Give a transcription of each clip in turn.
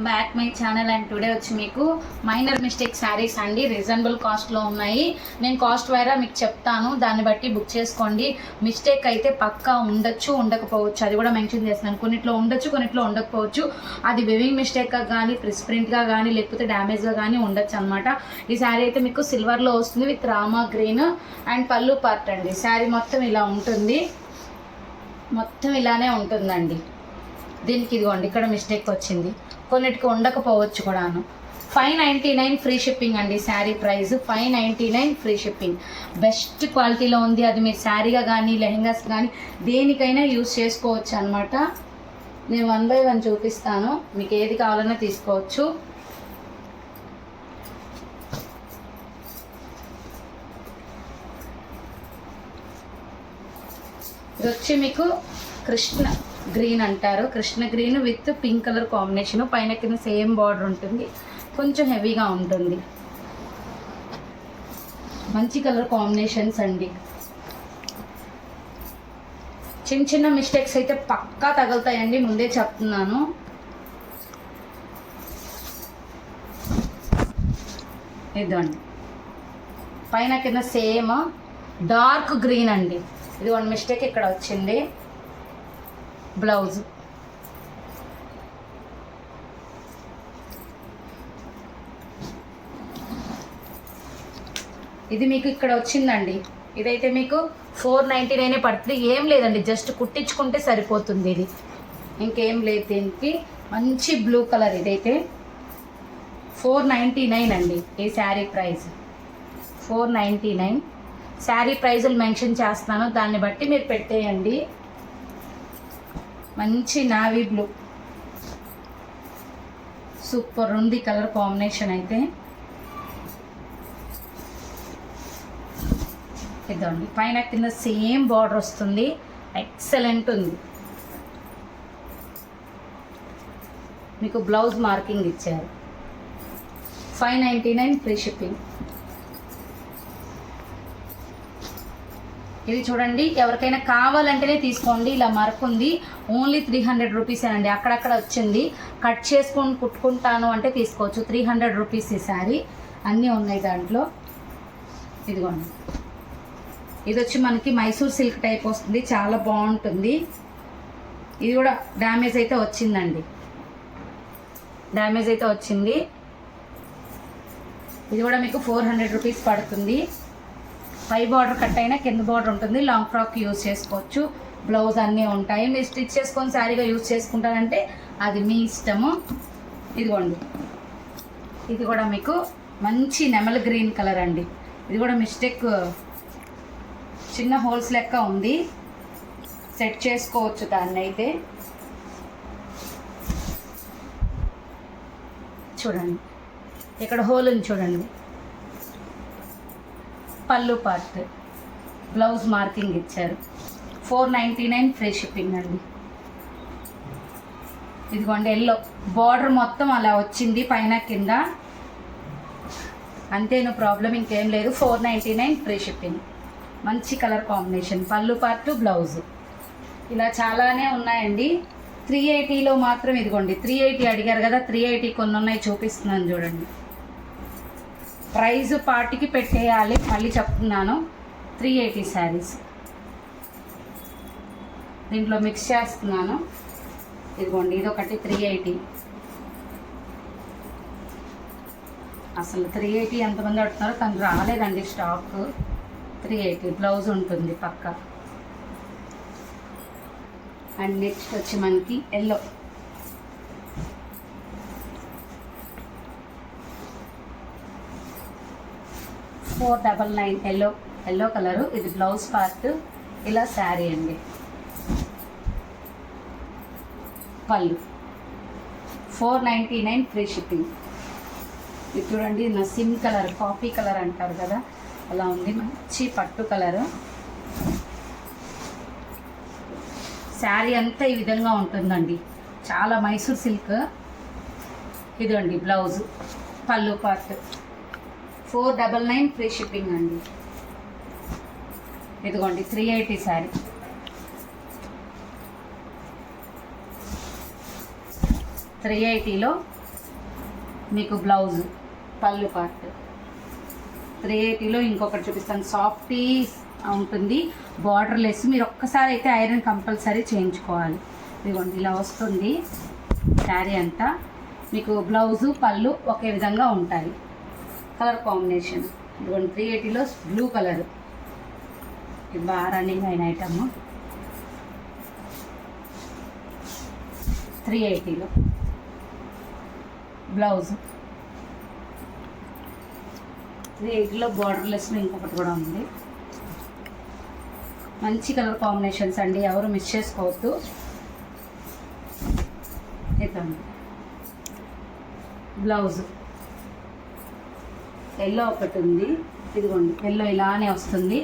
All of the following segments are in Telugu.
Back my channel. And today వచ్చి మీకు మైనర్ మిస్టేక్ శారీస్ అండి, రీజనబుల్ కాస్ట్లో ఉన్నాయి. నేను కాస్ట్ వైరా మీకు చెప్తాను, దాన్ని బట్టి బుక్ చేసుకోండి. మిస్టేక్ అయితే పక్కా ఉండొచ్చు, ఉండకపోవచ్చు, అది కూడా మెన్షన్ చేస్తున్నాను. కొన్నిట్లో ఉండొచ్చు, కొన్నిట్లో ఉండకపోవచ్చు. అది వివింగ్ మిస్టేక్గా కానీ, ప్రిస్ ప్రింట్గా కానీ, లేకపోతే డ్యామేజ్గా కానీ ఉండొచ్చు అనమాట. ఈ శారీ అయితే మీకు సిల్వర్లో వస్తుంది విత్ రామా గ్రీన్ అండ్ పళ్ళు పార్ట్ అండి. శారీ మొత్తం ఇలా ఉంటుంది, మొత్తం ఇలానే ఉంటుందండి. దీనికి ఇదిగోండి ఇక్కడ మిస్టేక్ వచ్చింది, కొన్నిటికి ఉండకపోవచ్చు కూడాను. 599 ఫ్రీ షిప్పింగ్ అండి. Sari price 599 free shipping. Best క్వాలిటీలో ఉంది. అది మీరు శారీగా కానీ, లెహెంగాస్ కానీ దేనికైనా యూజ్ చేసుకోవచ్చు అనమాట. నేను 1 by 1 చూపిస్తాను, మీకు ఏది కావాలన్నా తీసుకోవచ్చు. ఇది వచ్చి మీకు కృష్ణ గ్రీన్ అంటారు. Krishna green with pink colour combination. పైన కింద సేమ్ బార్డర్ ఉంటుంది, కొంచెం హెవీగా ఉంటుంది. మంచి కలర్ కాంబినేషన్స్ అండి. చిన్న చిన్న మిస్టేక్స్ అయితే పక్కా తగులుతాయండి, ముందే చెప్తున్నాను. ఇదండి పైన కింద సేమ్ డార్క్ గ్రీన్ అండి. ఇది 1 మిస్టేక్ ఇక్కడ వచ్చింది. బ్లౌజ్ ఇది మీకు ఇక్కడ వచ్చిందండి. ఇదైతే మీకు 499 పడుతుంది. ఏం లేదండి, జస్ట్ కుట్టించుకుంటే సరిపోతుంది. ఇది ఇంకేం లేదు. దీనికి మంచి బ్లూ కలర్. ఇదైతే 499 అండి. ఈ శారీ ప్రైస్ 499. శారీ ప్రైజులు మెన్షన్ చేస్తున్నాను, దాన్ని బట్టి మీరు పెట్టేయండి. మంచి నావీ బ్లూ, సూపర్ ఉంది కలర్ కాంబినేషన్ అయితే. ఇదండి పైన కింద సేమ్ బార్డర్ వస్తుంది, ఎక్సలెంట్ ఉంది. మీకు బ్లౌజ్ మార్కింగ్ ఇచ్చారు. 599 ఫ్రీ షిప్పింగ్. ఇది చూడండి, ఎవరికైనా కావాలంటేనే తీసుకోండి. ఇలా మార్క్ ఉంది, ఓన్లీ 300 రూపీసేనండి. అక్కడక్కడ వచ్చింది, కట్ చేసుకొని కుట్టుకుంటాను అంటే తీసుకోవచ్చు. 300 రూపీస్ ఈ శారీ. అన్నీ ఉన్నాయి దాంట్లో. ఇదిగోండి, ఇది వచ్చి మనకి మైసూర్ సిల్క్ టైప్ వస్తుంది, చాలా బాగుంటుంది. ఇది కూడా డ్యామేజ్ అయితే వచ్చిందండి, డ్యామేజ్ అయితే వచ్చింది. ఇది కూడా మీకు 400 రూపీస్ పడుతుంది. పై బార్డర్ కట్ అయినా కింద బార్డర్ ఉంటుంది. లాంగ్ ఫ్రాక్ యూజ్ చేసుకోవచ్చు. బ్లౌజ్ అన్నీ ఉంటాయి. మీరు స్టిచ్ చేసుకొని శారీగా యూజ్ చేసుకుంటారంటే అది మీ ఇష్టము. ఇదిగోండి, ఇది కూడా మీకు మంచి నెమల్ గ్రీన్ కలర్ అండి. ఇది కూడా మిస్టేక్, చిన్న హోల్స్ లెక్క ఉంది, సెట్ చేసుకోవచ్చు దాన్ని అయితే. చూడండి ఇక్కడ హోల్ ఉంది చూడండి. పళ్ళు పార్ట్, బ్లౌజ్ మార్కింగ్ ఇచ్చారు. 499 ఫ్రీ షిప్పింగ్ అండి. ఇదిగోండి ఎల్లో బార్డర్ మొత్తం అలా వచ్చింది పైన కింద, అంతేను ప్రాబ్లం, ఇంకేం లేదు. 499 ఫ్రీ షిప్పింగ్. మంచి కలర్ కాంబినేషన్, పళ్ళు పార్ట్, బ్లౌజ్. ఇలా చాలానే ఉన్నాయండి. 380లో మాత్రం ఇదిగోండి 380 అడిగారు కదా, 380 కొన్ని ఉన్నాయి, చూపిస్తున్నాను చూడండి. ప్రైజ్ పార్టీకి పెట్టేయాలి, మళ్ళీ చెప్తున్నాను. 380 శారీస్ దీంట్లో మిక్స్ చేస్తున్నాను. ఇదిగోండి ఇదొకటి 380. అసలు 380 ఎంతమంది అడుగుతున్నారో, కానీ రాలేదండి స్టాక్. 380 బ్లౌజ్ ఉంటుంది పక్క. అండ్ నెక్స్ట్ వచ్చి మనకి ఎల్లో, $499 ఎల్లో కలరు. ఇది బ్లౌజ్ పార్ట్, ఇలా శారీ అండి. పళ్ళు 499 ఫ్రీ షిప్పింగ్. ఇది చూడండి నసిమ్ కలర్, కాఫీ కలర్ అంటారు కదా, అలా ఉంది. మంచి పట్టు కలరు. శారీ అంతా ఈ విధంగా ఉంటుందండి, చాలా మైసూర్ సిల్క్. ఇదండి బ్లౌజ్, పళ్ళు పార్ట్. 499 ఫ్రీ షిప్పింగ్ అండి. ఇదిగోండి 380 శారీ. 380లో మీకు బ్లౌజ్ పళ్ళు పార్ట్ 380లో ఇంకొకటి చూపిస్తాను. సాఫ్టీ ఉంటుంది, బార్డర్ లెస్. మీరు ఒక్కసారి అయితే ఐరన్ కంపల్సరీ చేయించుకోవాలి. ఇదిగోండి ఇలా వస్తుంది శారీ అంతా. మీకు బ్లౌజు పళ్ళు ఒకే విధంగా ఉంటాయి. కలర్ కాంబినేషన్ ఇదిగోండి 380లో బ్లూ కలర్. ఇది బాగా రన్నింగ్ అయిన ఐటమ్. 380లో బ్లౌజ్. 380లో బార్డర్లెస్లో ఇంకొకటి కూడా ఉంది. మంచి కలర్ కాంబినేషన్స్ అండి, ఎవరు మిస్ చేసుకోవద్దు. ఇదండి బ్లౌజ్. ఎల్లో ఒకటి ఉంది, ఇదిగోండి ఎల్లో ఇలానే వస్తుంది.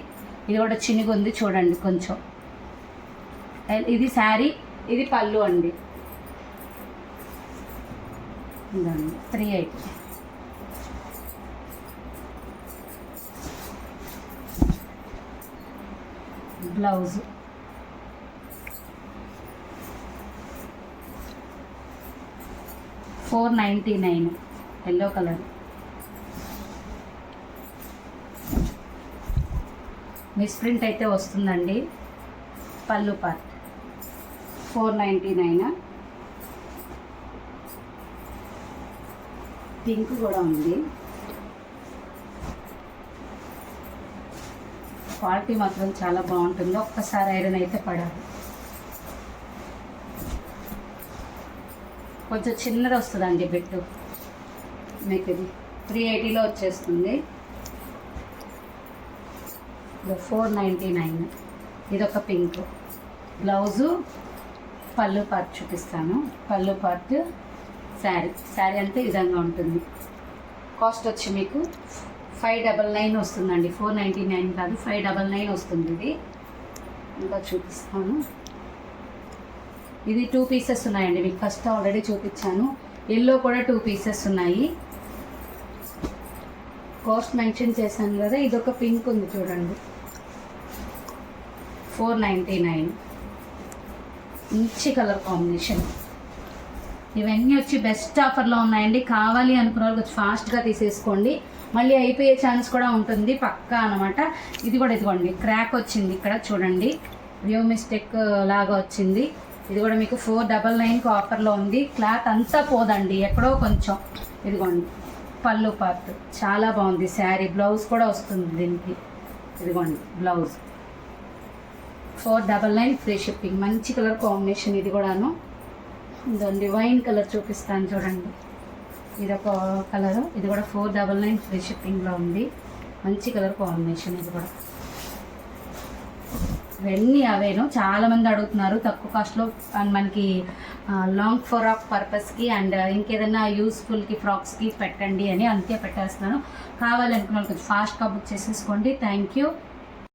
ఇది కూడా చిన్నగా ఉంది చూడండి కొంచెం. ఇది శారీ, ఇది పళ్ళు అండి. ఇదండి 380. Blouse. $499 yellow colour. Miss print అయితే వస్తుందండి. పళ్ళు పార్ట్ 499. పింక్ కూడా ఉంది. క్వాలిటీ మాత్రం చాలా బాగుంటుంది, ఒక్కసారి ఐరన్ అయితే పడాలి. కొంచెం చిన్నది వస్తుందండి బెట్టు. మీకు ఇది 380లో వచ్చేస్తుంది. ఇది 499. ఇదొక పింక్. బ్లౌజు పళ్ళు పార్ట్ చూపిస్తాను. పళ్ళు పార్ట్ శారీ అంతే ఈ విధంగా ఉంటుంది. కాస్ట్ వచ్చి మీకు 599 వస్తుందండి. 499 కాదు, 599 వస్తుంది. ఇది ఇంకా చూపిస్తాను. ఇది 2 పీసెస్ ఉన్నాయండి. మీకు ఫస్ట్ ఆల్రెడీ చూపించాను. ఎల్లో కూడా 2 పీసెస్ ఉన్నాయి. కాస్ట్ మెన్షన్ చేశాను కదా. ఇదొక పింక్ ఉంది చూడండి, 499. మంచి కలర్ కాంబినేషన్. ఇవన్నీ వచ్చి బెస్ట్ ఆఫర్లో ఉన్నాయండి. కావాలి అనుకున్న వాళ్ళు కొంచెం ఫాస్ట్గా తీసేసుకోండి, మళ్ళీ అయిపోయే ఛాన్స్ కూడా ఉంటుంది పక్కా అనమాట. ఇది కూడా ఇదిగోండి క్రాక్ వచ్చింది ఇక్కడ చూడండి, వ్యూ మిస్టేక్ లాగా వచ్చింది. ఇది కూడా మీకు 499కి ఆఫర్లో ఉంది. క్లాత్ అంతా పోదండి, ఎక్కడో కొంచెం. ఇదిగోండి పళ్ళు పార్ట్ చాలా బాగుంది శారీ. బ్లౌజ్ కూడా వస్తుంది దీనికి. ఇదిగోండి బ్లౌజ్ 499 ఫ్రీ షిప్పింగ్. మంచి కలర్ కాంబినేషన్ ఇది కూడాను. ఇదండి వైన్ కలర్ చూపిస్తాను చూడండి, ఇదొక కలరు. ఇది కూడా 499 ఫ్రీ షిప్పింగ్లో ఉంది. మంచి కలర్ కాంబినేషన్ ఇది కూడా. ఇవన్నీ అవేను, చాలామంది అడుగుతున్నారు తక్కువ కాస్ట్లో. అండ్ మనకి లాంగ్ ఫ్రాక్ పర్పస్కి అండ్ ఇంకేదైనా యూస్ఫుల్కి ఫ్రాక్స్కి పెట్టండి అని అంతే పెట్టేస్తున్నాను. కావాలనుకున్న కొంచెం ఫాస్ట్గా బుక్ చేసేసుకోండి. Thank you.